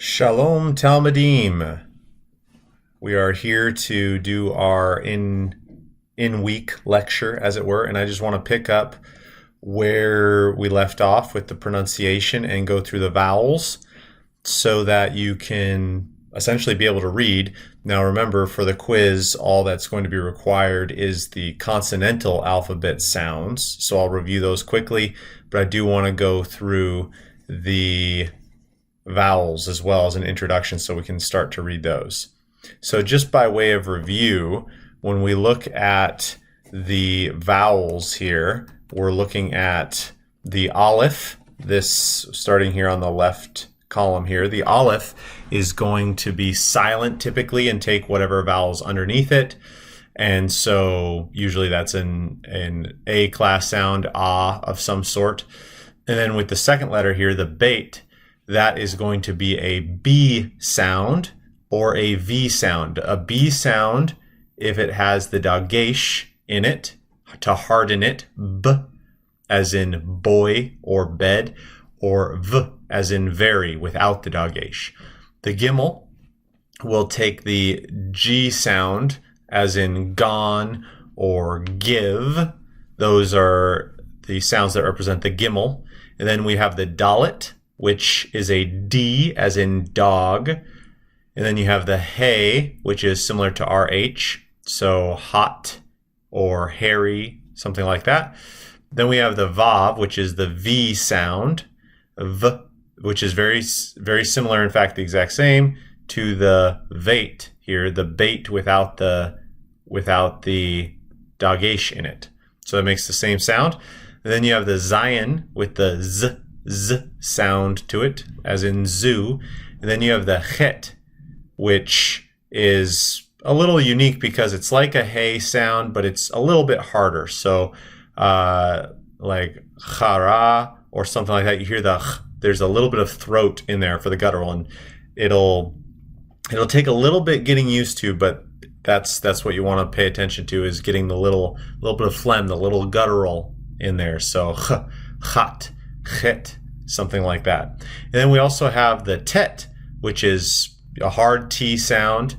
Shalom Talmudim. We are here to do our in-week lecture, as it were, and I just want to pick up where we left off with the pronunciation and go through the vowels so that you can essentially be able to read. Now remember, for the quiz, all that's going to be required is the consonantal alphabet sounds, so I'll review those quickly, but I do want to go through the vowels as well as an introduction so we can start to read those. So just by way of review, when we look at the vowels here, we're looking at the aleph, this starting here on the left column here. The aleph is going to be silent typically and take whatever vowels underneath it. And so usually that's an A class sound, ah, of some sort. And then with the second letter here, the bait, that is going to be a B sound or a V sound. A B sound if it has the dagesh in it to harden it, B as in boy or bed, or V as in very without the dagesh. The gimel will take the G sound as in gone or give. Those are the sounds that represent the gimel. And then we have the dalet, which is a D as in dog. And then you have the hey, which is similar to RH, so hot or hairy, something like that. Then we have the vav, which is the V sound, V, which is very, very similar, in fact, the exact same, to the veit here, the bait without the dagesh in it. So that makes the same sound. And then you have the zayin with the z sound to it, as in zoo. And then you have the chet, which is a little unique because it's like a hey sound, but it's a little bit harder. So like chara or something like that, you hear the ch, there's a little bit of throat in there for the guttural, and it'll take a little bit getting used to, but that's what you want to pay attention to, is getting the little bit of phlegm, the little guttural in there. So ch, chat, chet, something like that. And then we also have the tet, which is a hard T sound,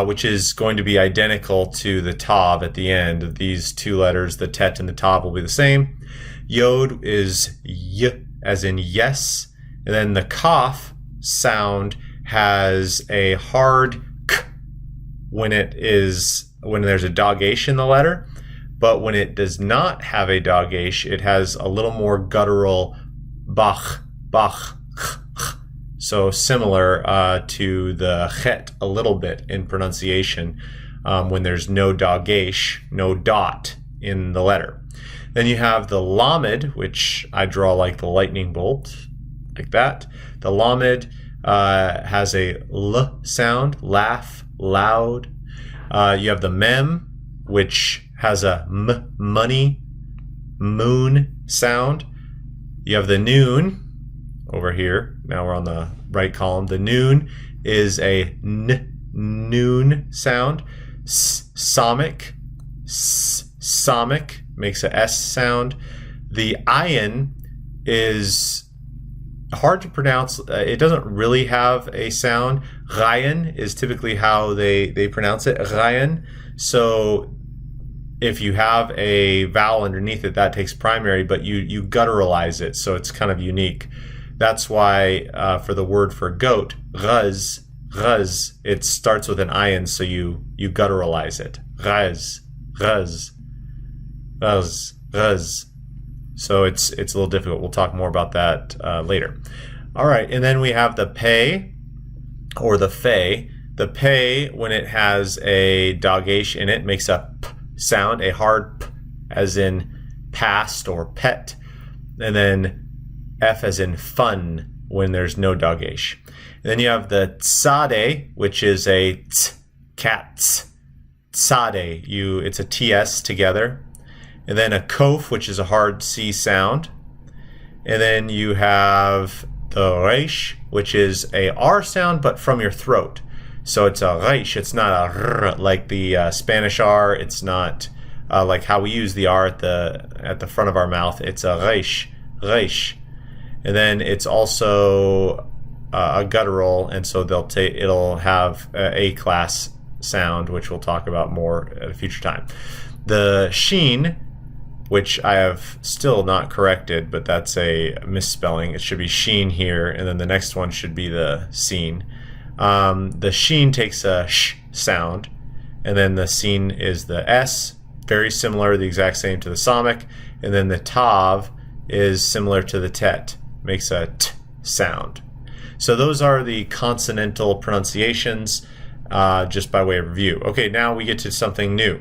which is going to be identical to the tav at the end of these two letters. The tet and the tav will be the same. Yod is y as in yes. And then the kaf sound has a hard k when there's a dagesh in the letter. But when it does not have a dagesh, it has a little more guttural bach, bach, ch, ch. So similar to the chet a little bit in pronunciation when there's no dagesh, no dot in the letter. Then you have the lamid, which I draw like the lightning bolt, like that. The lamid has a l sound, laugh, loud. You have the mem, which has a m, money, moon sound. You have the noon over here. Now we're on the right column. The noon is a n, noon sound. Somic, somic makes a S sound. The ayin is hard to pronounce. It doesn't really have a sound. Ghayan is typically how they pronounce it, ghayan. So if you have a vowel underneath it, that takes primary, but you gutturalize it, so it's kind of unique. That's why for the word for goat, ghaz, it starts with an ayin, so you gutturalize it. Ghaz, ghaz, ghaz, ghaz. So it's a little difficult. We'll talk more about that later. All right, and then we have the pei or the fei. The pei, when it has a dagesh in it, makes a p sound, a hard p, as in past or pet, and then f as in fun when there's no dagesh. And then you have the tzade, which is a t, cats, tzade. It's a ts together. And then a kof, which is a hard C sound. And then you have the reish, which is a R sound, but from your throat. So it's a reish. It's not a r like the Spanish R. It's not like how we use the R at the front of our mouth. It's a reish, reish. And then it's also a guttural, and so it'll have a class sound, which we'll talk about more at a future time. The sheen, which I have still not corrected, but that's a misspelling. It should be sheen here, and then the next one should be the seen. The sheen takes a sh sound, and then the seen is the S, very similar, the exact same to the Samic, and then the tav is similar to the tet, makes a t sound. So those are the consonantal pronunciations, just by way of review. Okay, now we get to something new.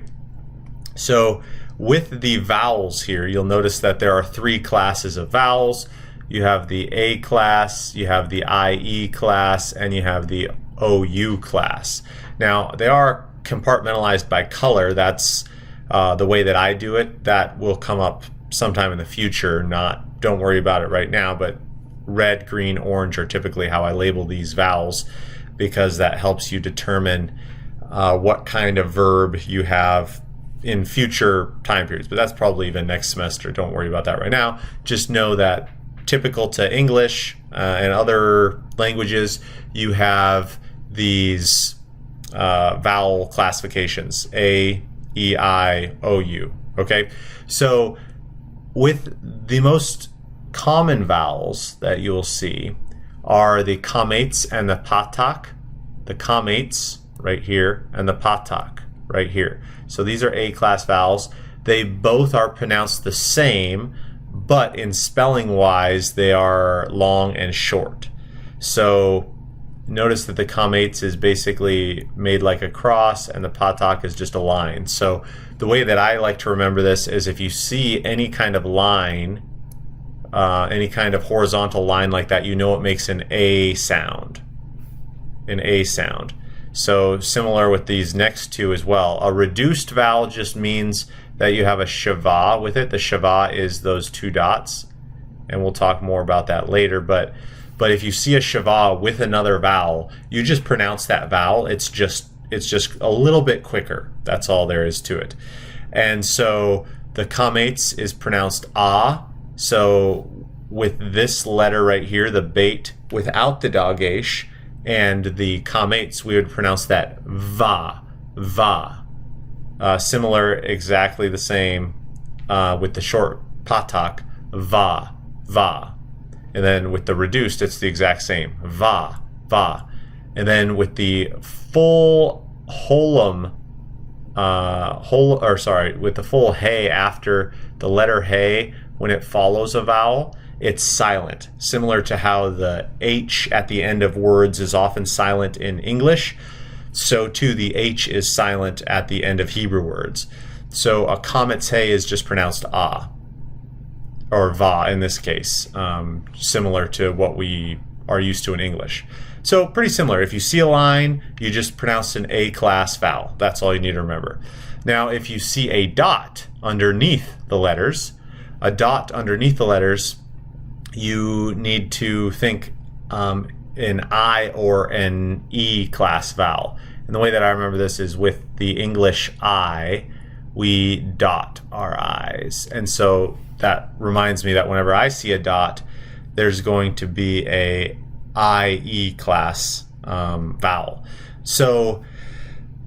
So with the vowels here, you'll notice that there are 3 classes of vowels. You have the A class, you have the IE class, and you have the OU class. Now, they are compartmentalized by color. That's the way that I do it. That will come up sometime in the future. Don't worry about it right now, but red, green, orange are typically how I label these vowels, because that helps you determine what kind of verb you have in future time periods. But that's probably even next semester. Don't worry about that right now. Just know that typical to English and other languages, you have these vowel classifications, A, E, I, O, U. Okay, so with the most common vowels that you'll see are the kamates and the patak. The kamates right here and the patak right here. So these are A-class vowels. They both are pronounced the same, but in spelling wise they are long and short. So notice that the kamates is basically made like a cross and the patak is just a line. So the way that I like to remember this is, if you see any kind of line, any kind of horizontal line like that, you know it makes an A sound. An A sound. So similar with these next two as well. A reduced vowel just means that you have a shava with it. The shava is those 2 dots, and we'll talk more about that later. But if you see a shava with another vowel, you just pronounce that vowel. It's just a little bit quicker. That's all there is to it. And so the kamates is pronounced ah. So with this letter right here, the bait without the dagesh, and the kamates, we would pronounce that va, va. Similar, exactly the same with the short patak, va, va. And then with the reduced, it's the exact same, va, va. And then with the full holum, with the full hey after the letter hey, when it follows a vowel, it's silent, similar to how the H at the end of words is often silent in English. So too the H is silent at the end of Hebrew words. So a kamet's hey is just pronounced ah, or va in this case, similar to what we are used to in English. So pretty similar. If you see a line, you just pronounce an A-class vowel. That's all you need to remember. Now, if you see a dot underneath the letters, you need to think an I or an E class vowel. And the way that I remember this is with the English I, we dot our I's. And so that reminds me that whenever I see a dot, there's going to be a IE class vowel. So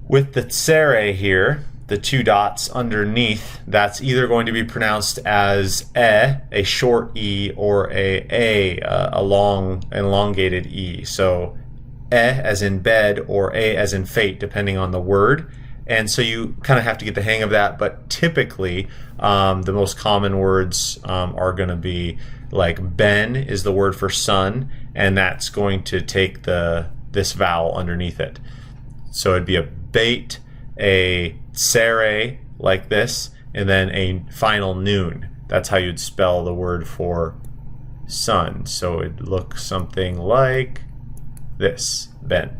with the tsere here, the 2 dots underneath, that's either going to be pronounced as a short E, or a long elongated E. So as in bed, or a as in fate, depending on the word. And so you kind of have to get the hang of that, but typically the most common words are going to be like ben is the word for sun, and that's going to take this vowel underneath it. So it'd be a bait, a tsere like this, and then a final noon. That's how you'd spell the word for sun. So it'd look something like this, ben.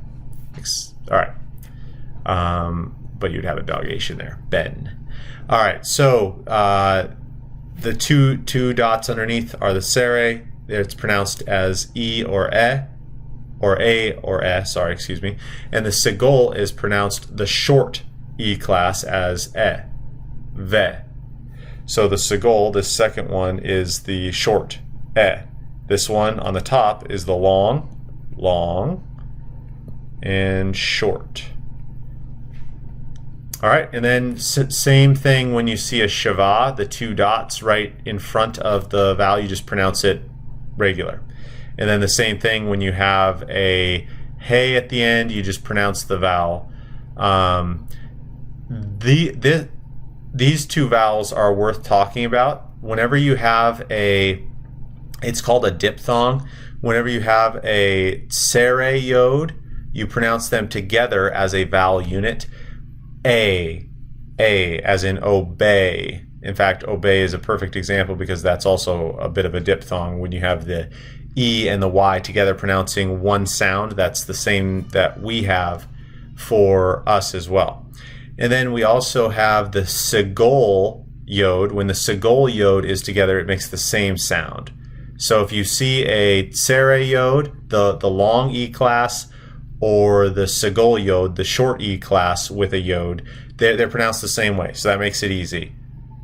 All right. But you'd have a dagesh in there, ben. All right, so the two dots underneath are the tsere. It's pronounced as E or E, or A or E, sorry, excuse me. And the segol is pronounced the short E class as E, ve. So the segol, this second one, is the short E. This one on the top is the long, long and short. All right, and then same thing when you see a shava, the two dots right in front of the vowel, you just pronounce it regular. And then the same thing when you have a hey at the end, you just pronounce the vowel. These two vowels are worth talking about. Whenever you have it's called a diphthong. Whenever you have a tsere yod, you pronounce them together as a vowel unit. A, as in obey. In fact, obey is a perfect example because that's also a bit of a diphthong. When you have the E and the Y together pronouncing one sound, that's the same that we have for us as well. And then we also have the segol yod. When the segol yod is together, it makes the same sound. So if you see a tsere yod, the long E class, or the segol yod, the short E class with a yod, they're pronounced the same way. So that makes it easy.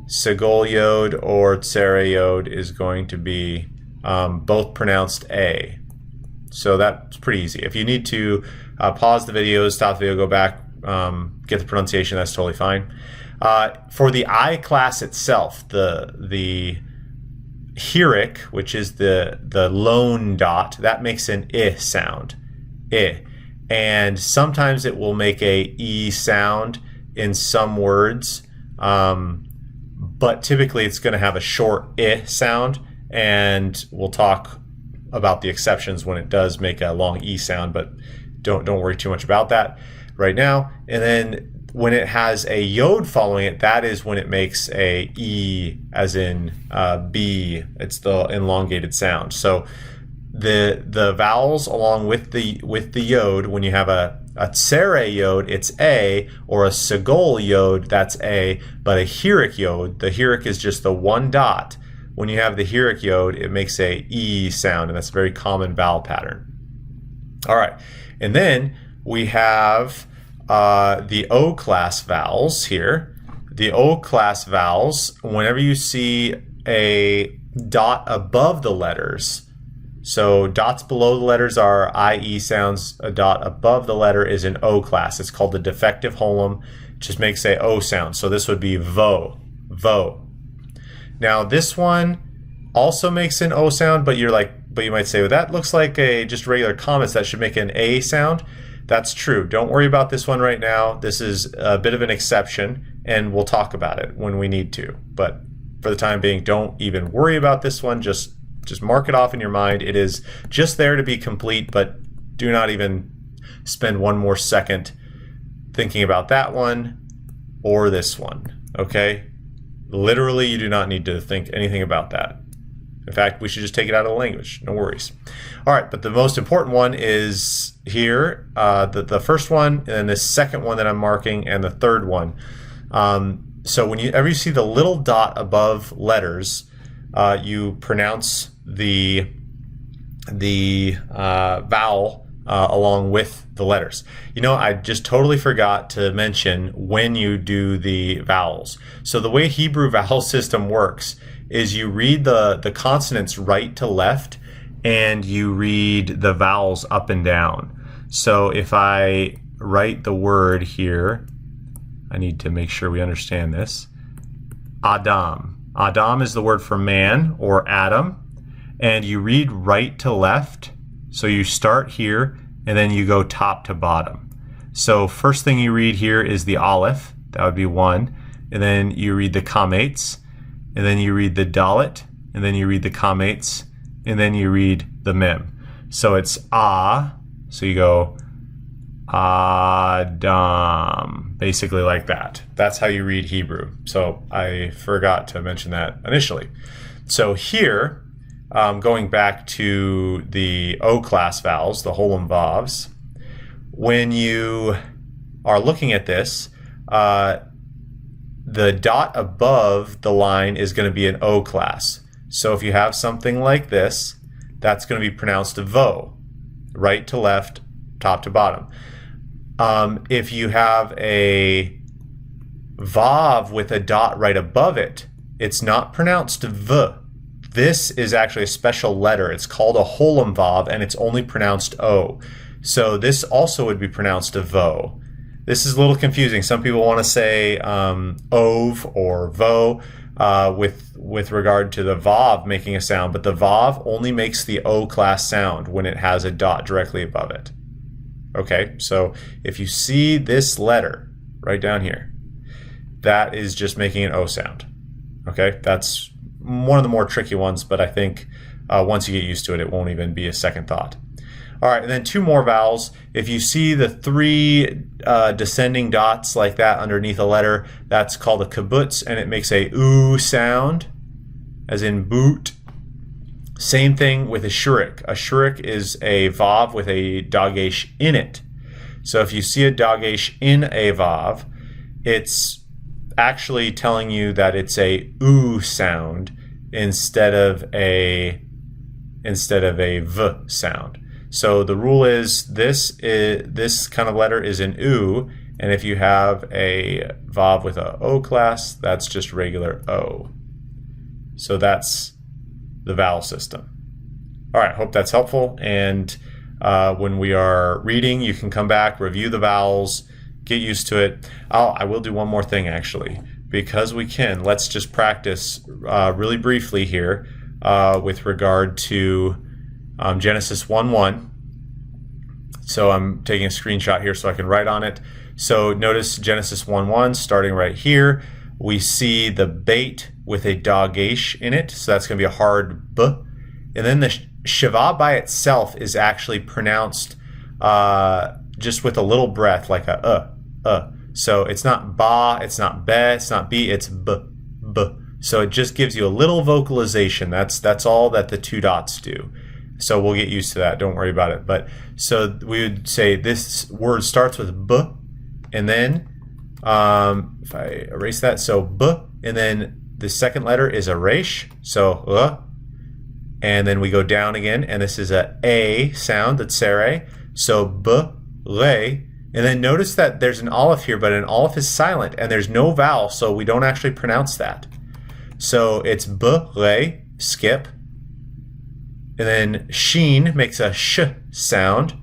Segol yod or tsere yod is going to be both pronounced A. So that's pretty easy. If you need to pause the video, stop the video, go back, get the pronunciation, that's totally fine. For the I class itself, the hiric, which is the lone dot, that makes an I sound. I. And sometimes it will make a E sound in some words, but typically it's going to have a short I sound, and we'll talk about the exceptions when it does make a long E sound, but don't worry too much about that right now. And then when it has a yod following it, that is when it makes a E as in B. It's the elongated sound. So the vowels along with the yod, when you have a tsere yod, it's A, or a segol yod, that's A, but a hiric yod, the hiric is just the one dot. When you have the hiric yod, it makes a E sound, and that's a very common vowel pattern. All right, and then we have the O class vowels here. The O class vowels, whenever you see a dot above the letters, so dots below the letters are IE sounds. A dot above the letter is an O class. It's called the defective holum. It just makes a O sound. So this would be vo, vo. Now this one also makes an O sound, but you might say, well, that looks like just regular comments. That should make an A sound. That's true. Don't worry about this one right now. This is a bit of an exception, and we'll talk about it when we need to. But for the time being, don't even worry about this one. Just mark it off in your mind. It is just there to be complete, but do not even spend one more second thinking about that one or this one, okay? Literally, you do not need to think anything about that. In fact, we should just take it out of the language. No worries. All right, but the most important one is here, the first one, and then the second one that I'm marking, and the third one. So whenever you see the little dot above letters, you pronounce the vowel along with the letters. You know, I just totally forgot to mention when you do the vowels. So the way Hebrew vowel system works is you read the consonants right to left, and you read the vowels up and down. So if I write the word here, I need to make sure we understand this. Adam. Adam is the word for man or Adam, and you read right to left. So you start here and then you go top to bottom. So first thing you read here is the aleph, that would be one, and then you read the kamates, and then you read the dalet, and then you read the kamates, and then you read the mem. So it's so you go Adam, basically like that. That's how you read Hebrew. So I forgot to mention that initially. So here, going back to the O class vowels, the holum vavs, when you are looking at this, the dot above the line is going to be an O class. So if you have something like this, that's going to be pronounced vo, right to left, top to bottom. If you have a vav with a dot right above it, it's not pronounced v, this is actually a special letter. It's called a holem vav, and it's only pronounced O. So this also would be pronounced a vo. This is a little confusing. Some people want to say ov or vo with regard to the vav making a sound, but the vav only makes the O class sound when it has a dot directly above it. Okay, so if you see this letter right down here, that is just making an O sound. Okay, that's one of the more tricky ones, but I think once you get used to it, it won't even be a second thought. All right, and then two more vowels. If you see the three descending dots like that underneath a letter, that's called a kibbutz, and it makes a oo sound, as in boot. Same thing with a shurik. A shurik is a vav with a dagesh in it. So if you see a dagesh in a vav, it's actually telling you that it's a oo sound instead of a v sound. So the rule is this kind of letter is an oo, and if you have a vav with a O class, that's just regular O. So that's the vowel system. All right, hope that's helpful. And when we are reading, you can come back, review the vowels, get used to it. I will do one more thing actually, because we can. Let's just practice really briefly here with regard to Genesis 1:1. So I'm taking a screenshot here so I can write on it. So notice Genesis 1:1 starting right here. We see the bait with a dagesh in it, so that's going to be a hard b. And then the shiva by itself is actually pronounced just with a little breath, like a So it's not ba, it's not be, it's not b, it's b. So it just gives you a little vocalization. That's all that the two dots do. So we'll get used to that. Don't worry about it. But so we would say this word starts with b, and then if I erase that, so b, and then the second letter is a resh, so and then we go down again, and this is a sound, that's sere, so b, re, and then notice that there's an aleph here, but an aleph is silent, and there's no vowel, so we don't actually pronounce that. So it's b, re, skip, and then sheen makes a sh sound.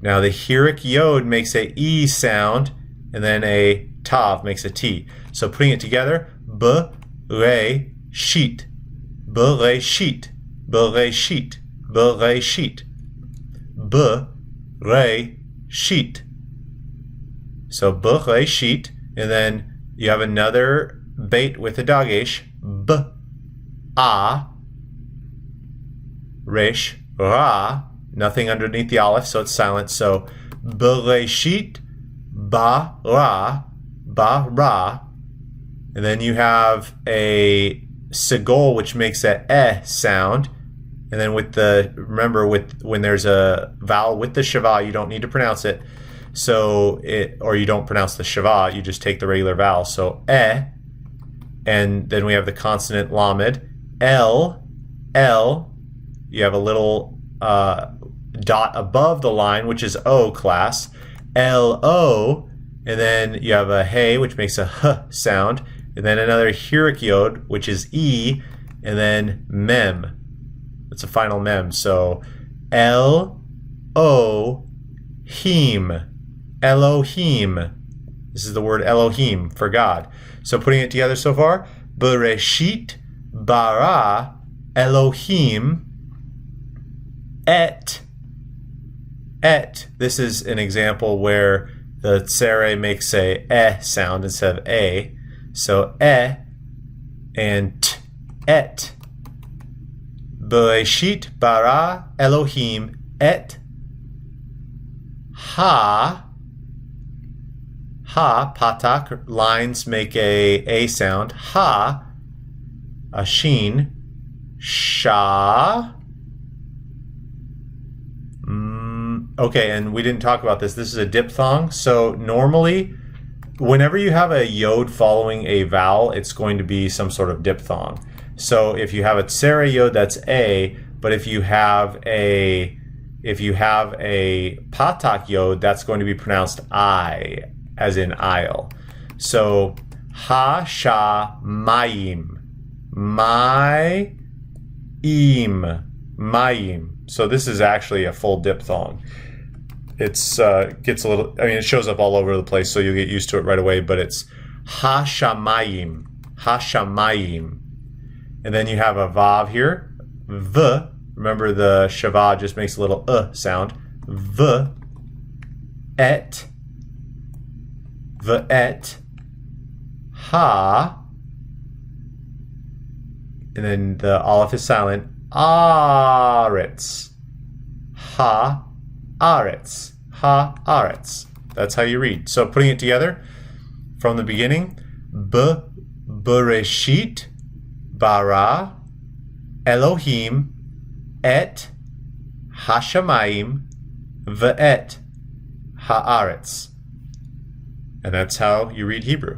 Now the hirik yod makes a e sound, and then a tav makes a t. So putting it together, b, re, sheet, b, re, sheet, b, re, sheet, b, re, sheet, b, re, sheet. So b, re, sheet, and then you have another bait with a dagesh, b, a, resh, ra, nothing underneath the aleph, so it's silent. So bereshit, ba, ra, and then you have a segol, which makes a sound. And then with the, remember, when there's a vowel with the shiva, you don't need to pronounce it. So or you don't pronounce the shiva, you just take the regular vowel. So and then we have the consonant lamid, l, you have a little dot above the line, which is O class, L-O, and then you have a hey, which makes a h sound, and then another hirik yod, which is E, and then mem. That's a final mem. So L-O-him, Elohim. This is the word Elohim, for God. So putting it together so far, Bereshit bara Elohim et. This is an example where the tsere makes a sound instead of a. So and t, et. Bereshit bara Elohim et ha. Patak, lines make a sound. Ha, a sheen. Sha. Okay, and we didn't talk about this. This is a diphthong. So normally, whenever you have a yod following a vowel, it's going to be some sort of diphthong. So if you have a tsere yod, that's a. But if you have a patak yod, that's going to be pronounced I, as in aisle. So ha sha mayim, my im, mayim. So this is actually a full diphthong. It's gets a little, I mean, it shows up all over the place, so you'll get used to it right away, but it's hashamayim, hashamayim. And then you have a vav here, v. Remember the shava just makes a little sound. V, et, ha. And then the aleph is silent. Aretz. Ha, aretz. Ha, aretz. That's how you read. So putting it together from the beginning. Bereshit bara Elohim et hashamayim ve'et haaretz. And that's how you read Hebrew.